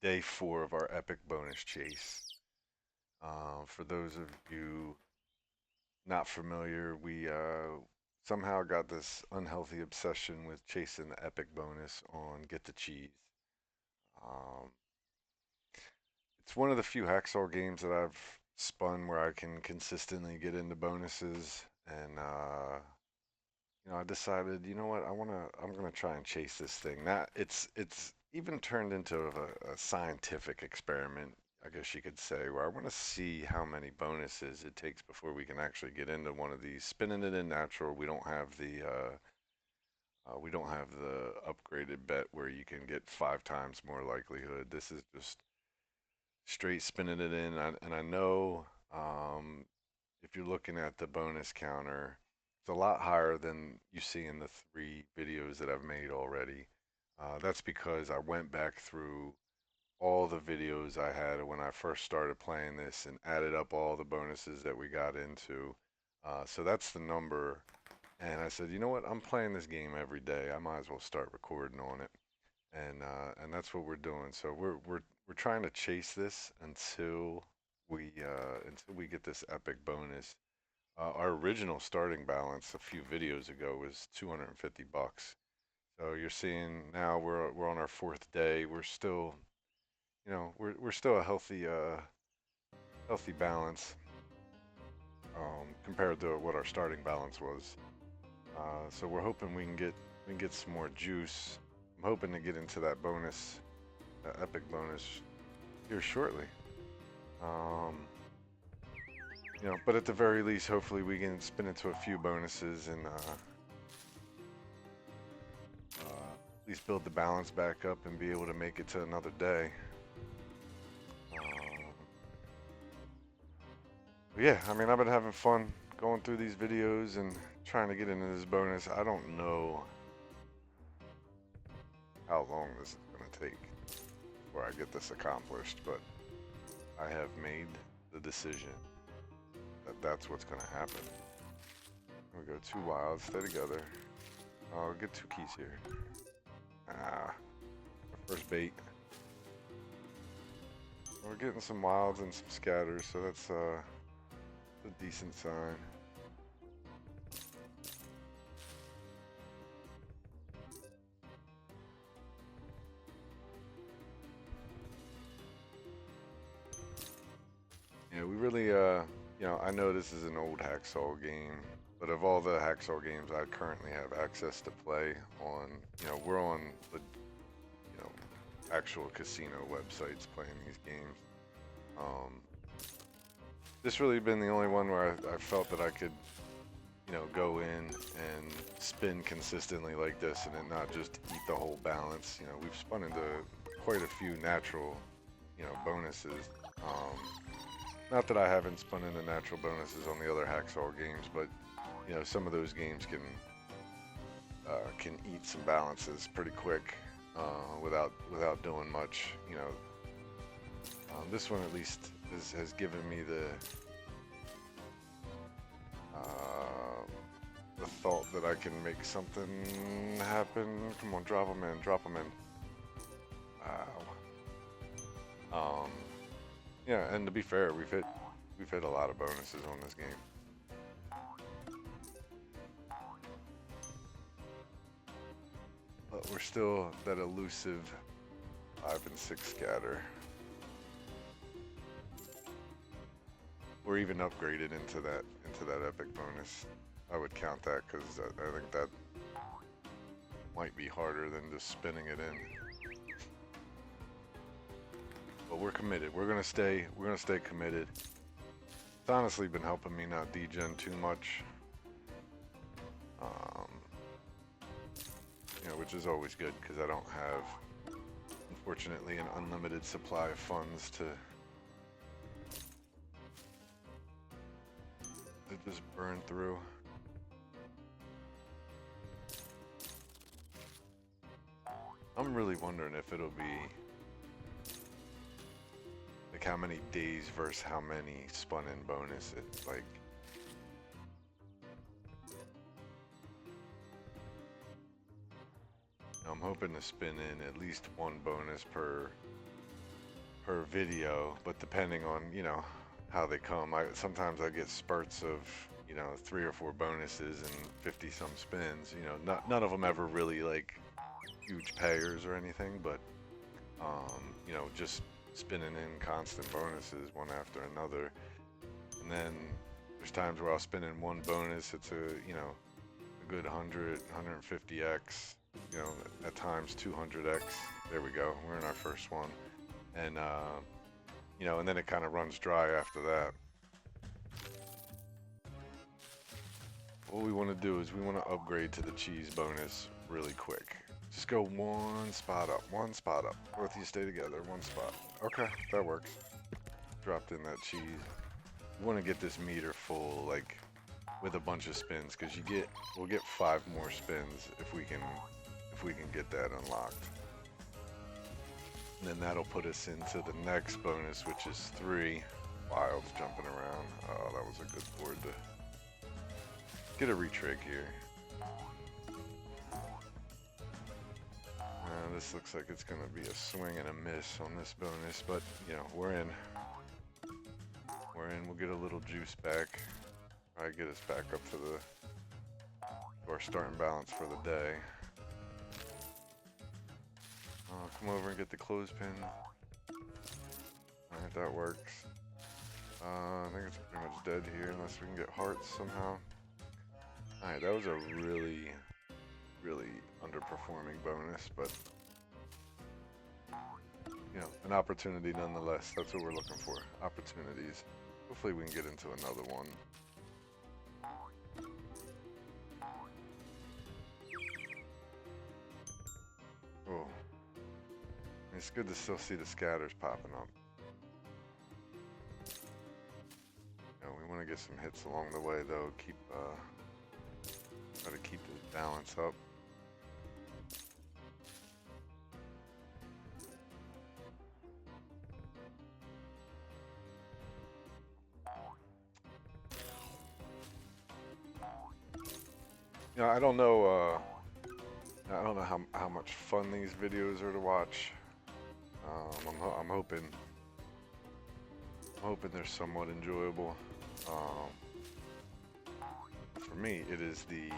day 4 of our epic bonus chase. For those of you not familiar, we somehow got this unhealthy obsession with chasing the epic bonus on Get the Cheese. Um, it's one of the few Hacksaw games that I've spun where I can consistently get into bonuses, and I decided, you know what, I'm gonna try and chase this thing. Now it's even turned into a scientific experiment, I guess you could say, where I want to see how many bonuses it takes before we can actually get into one of these. Spinning it in natural, we don't have the upgraded bet where you can get 5 times more likelihood. This is just straight spinning it in, and I know if you're looking at the bonus counter, it's a lot higher than you see in the 3 videos that I've made already. That's because I went back through all the videos I had when I first started playing this and added up all the bonuses that we got into. So that's the number. And I said, you know what? I'm playing this game every day. I might as well start recording on it. And that's what we're doing. So we're trying to chase this until we get this epic bonus. Our original starting balance a few videos ago was 250 bucks. So you're seeing now we're on our 4th day. We're still, we're still a healthy balance compared to what our starting balance was. So we're hoping we can get some more juice. I'm hoping to get into that bonus, that epic bonus here shortly. Um, but at the very least, hopefully we can spin into a few bonuses and at least build the balance back up and be able to make it to another day. Um, but yeah, I mean, I've been having fun going through these videos and trying to get into this bonus. I don't know how long this is going to take before I get this accomplished, but I have made the decision that that's what's going to happen. Here we go, 2 wilds, stay together. I'll get 2 keys here. Ah, first bait. We're getting some wilds and some scatters, so that's a decent sign. Yeah, we really, I know this is an old Hacksaw game, but of all the Hacksaw games I currently have access to play on, we're on the, actual casino websites playing these games. Um, this really been the only one where I felt that I could, go in and spin consistently like this and then not just eat the whole balance. We've spun into quite a few natural, bonuses. Not that I haven't spun into natural bonuses on the other Hacksaw games, but some of those games can eat some balances pretty quick without doing much. This one at least has given me uh, the thought that I can make something happen. Come on, drop them in, drop them in. Wow. Yeah, and to be fair, we've hit a lot of bonuses on this game. But we're still that elusive 5 and 6 scatter. We're even upgraded into that epic bonus. I would count that because I think that might be harder than just spinning it in. But we're committed. We're gonna stay committed. It's honestly been helping me not degen too much. Which is always good because I don't have, unfortunately, an unlimited supply of funds to just burn through. I'm really wondering if it'll be like how many days versus how many spun in bonus. It's like I'm hoping to spin in at least one bonus per per video, but depending on, you know, how they come, sometimes I get spurts of, you know, 3 or 4 bonuses and 50 some spins. You know, none of them ever really like huge payers or anything, but you know, just spinning in constant bonuses one after another. And then there's times where I'll spin in one bonus, it's a, you know, a good 100, 150x, you know, at times 200x. There we go, we're in our first one. And, you know, and then it kind of runs dry after that. What we want to do is we want to upgrade to the cheese bonus really quick. Just go one spot up, one spot up. Both of you stay together, one spot. Okay, that works. Dropped in that cheese. We want to get this meter full, like, with a bunch of spins, because we'll get 5 more spins if we can get that unlocked. And then that'll put us into the next bonus, which is 3 wilds jumping around. Oh, that was a good board to get a retrig here. This looks like it's going to be a swing and a miss on this bonus, but, you know, we're in. We're in. We'll get a little juice back. Probably get us back up to our starting balance for the day. Come over and get the clothespin. Alright, that works. I think it's pretty much dead here unless we can get hearts somehow. Alright, that was a really, really underperforming bonus, but, you know, an opportunity nonetheless. That's what we're looking for. Opportunities. Hopefully we can get into another one. Oh. It's good to still see the scatters popping up. You know, we want to get some hits along the way though. Try to keep the balance up. You know, I don't know how much fun these videos are to watch. I'm hoping they're somewhat enjoyable. For me, it is the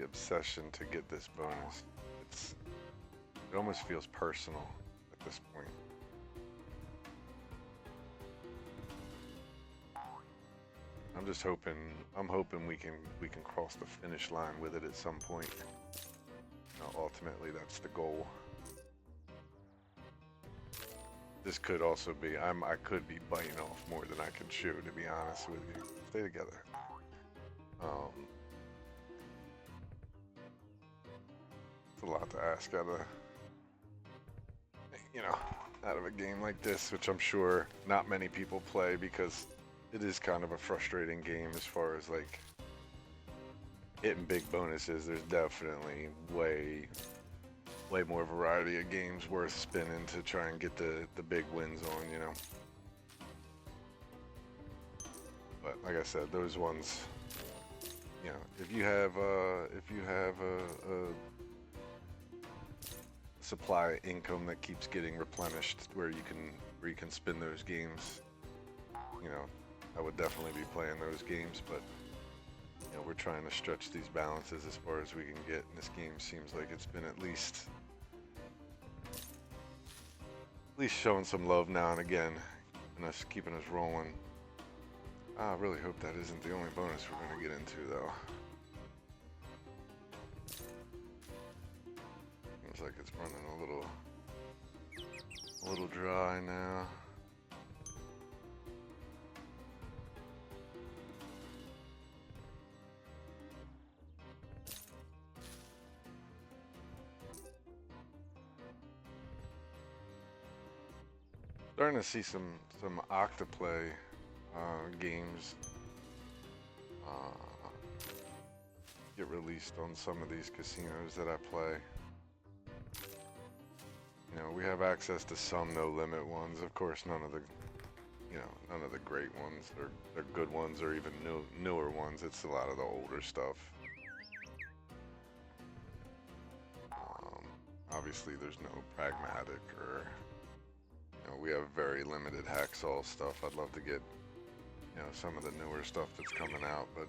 obsession to get this bonus. It almost feels personal at this point. I'm hoping we can cross the finish line with it at some point. You know, ultimately, that's the goal. This could also be, I could be biting off more than I can chew, to be honest with you. Stay together. It's a lot to ask out of a game like this, which I'm sure not many people play because it is kind of a frustrating game as far as like hitting big bonuses. There's definitely way more variety of games worth spinning to try and get the big wins on, you know. But like I said, those ones, you know, if you have a supply income that keeps getting replenished where you can spin those games, you know, I would definitely be playing those games. But you know, we're trying to stretch these balances as far as we can get, and this game seems like it's been at least showing some love now and again, and us keeping us rolling. I really hope that isn't the only bonus we're going to get into, though. Seems like it's running a little dry now. Starting to see some Octoplay games get released on some of these casinos that I play. You know, we have access to some no limit ones. Of course, none of the great ones. They're good ones or even newer ones. It's a lot of the older stuff. Obviously, there's no pragmatic or we have very limited Hacksaw stuff. I'd love to get, some of the newer stuff that's coming out, but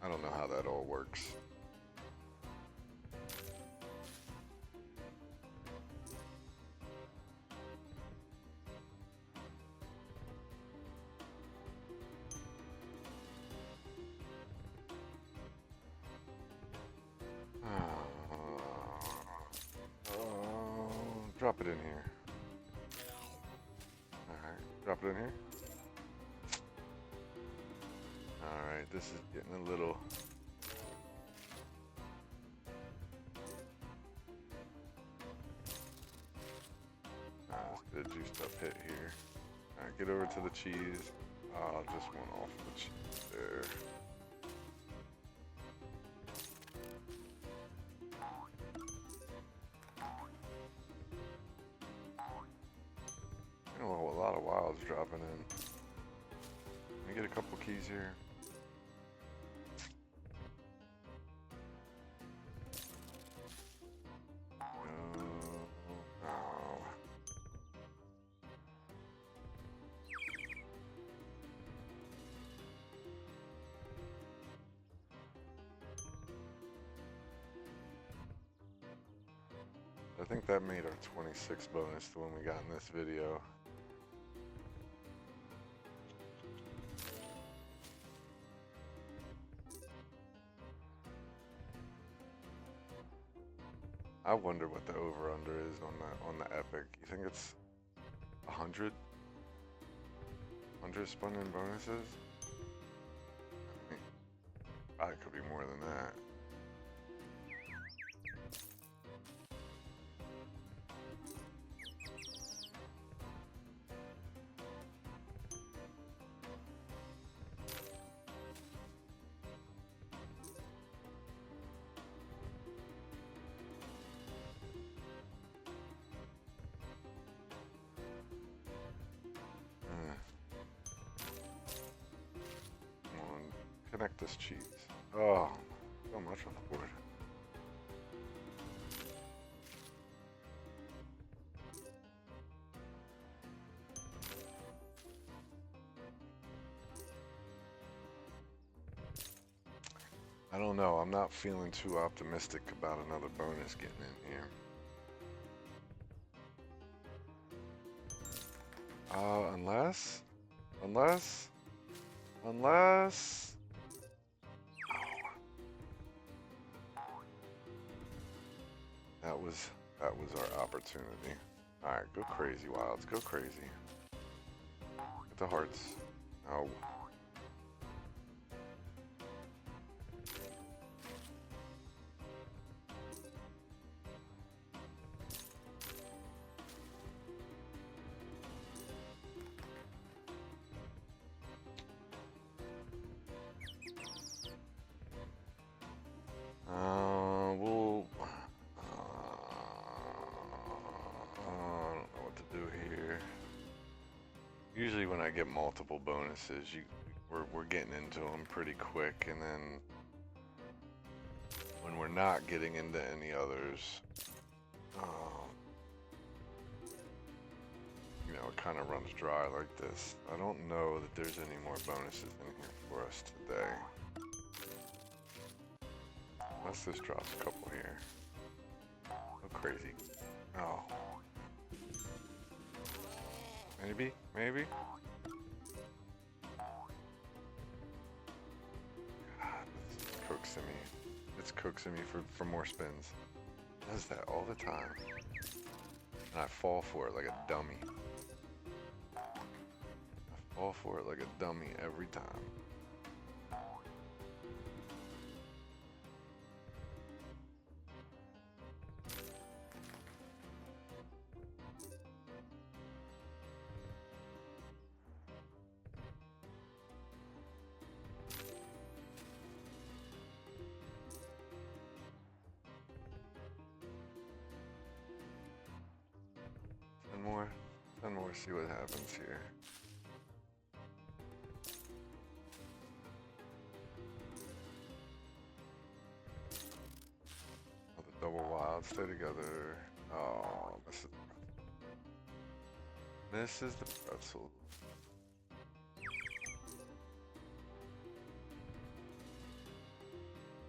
I don't know how that all works. Drop it in here. Alright, drop it in here. Alright, this is getting a little... let's get a juiced up hit here. Alright, get over to the cheese. Just one off the cheese there. A lot of wilds dropping in. Let me get a couple keys here. I think that made our 26 bonus, the one we got in this video. I wonder what the over/under is on the epic. You think it's 100? 100 spun in bonuses? I mean, probably could be more than that. Connect this cheese. Oh, so much on the board. I don't know. I'm not feeling too optimistic about another bonus getting in here. Unless. That was our opportunity. Alright, go crazy, Wilds. Go crazy. Get the hearts. Oh. Usually when I get multiple bonuses, we're getting into them pretty quick, and then when we're not getting into any others, it kind of runs dry like this. I don't know that there's any more bonuses in here for us today. Unless this drops a couple here. Go crazy. Oh. Maybe? Maybe? God, it's coaxing me. It's coaxing me for more spins. It does that all the time. And I fall for it like a dummy. I fall for it like a dummy every time. Ten more, see what happens here. Oh, the double wild, stay together. Oh, this is... Misses the pretzel.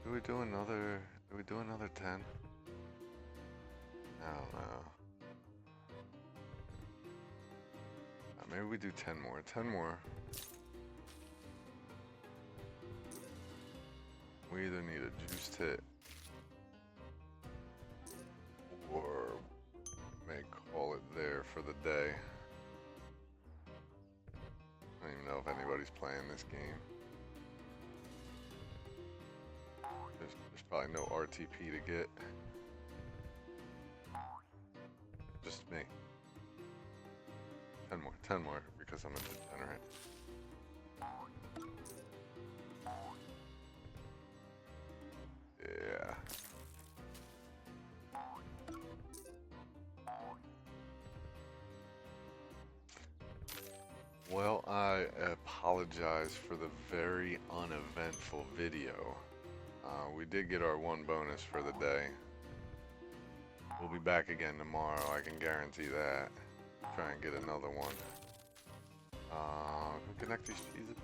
Do we do another? Do we do another 10? I don't know. Maybe we do 10 more. 10 more. We either need a juiced hit or may call it there for the day. I don't even know if anybody's playing this game. There's probably no RTP to get. Just me. 10 more, because I'm a degenerate. Yeah. Well, I apologize for the very uneventful video. We did get our one bonus for the day. We'll be back again tomorrow, I can guarantee that. Try and get another one. Connect these cheeses.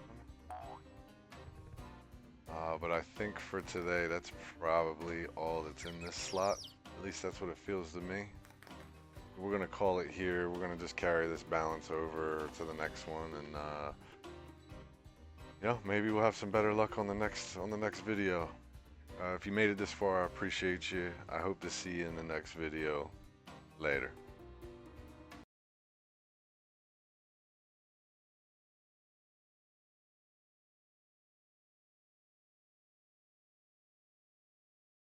But I think for today, that's probably all that's in this slot. At least that's what it feels to me. We're gonna call it here. We're gonna just carry this balance over to the next one, and yeah, maybe we'll have some better luck on the next video. If you made it this far, I appreciate you. I hope to see you in the next video. Later.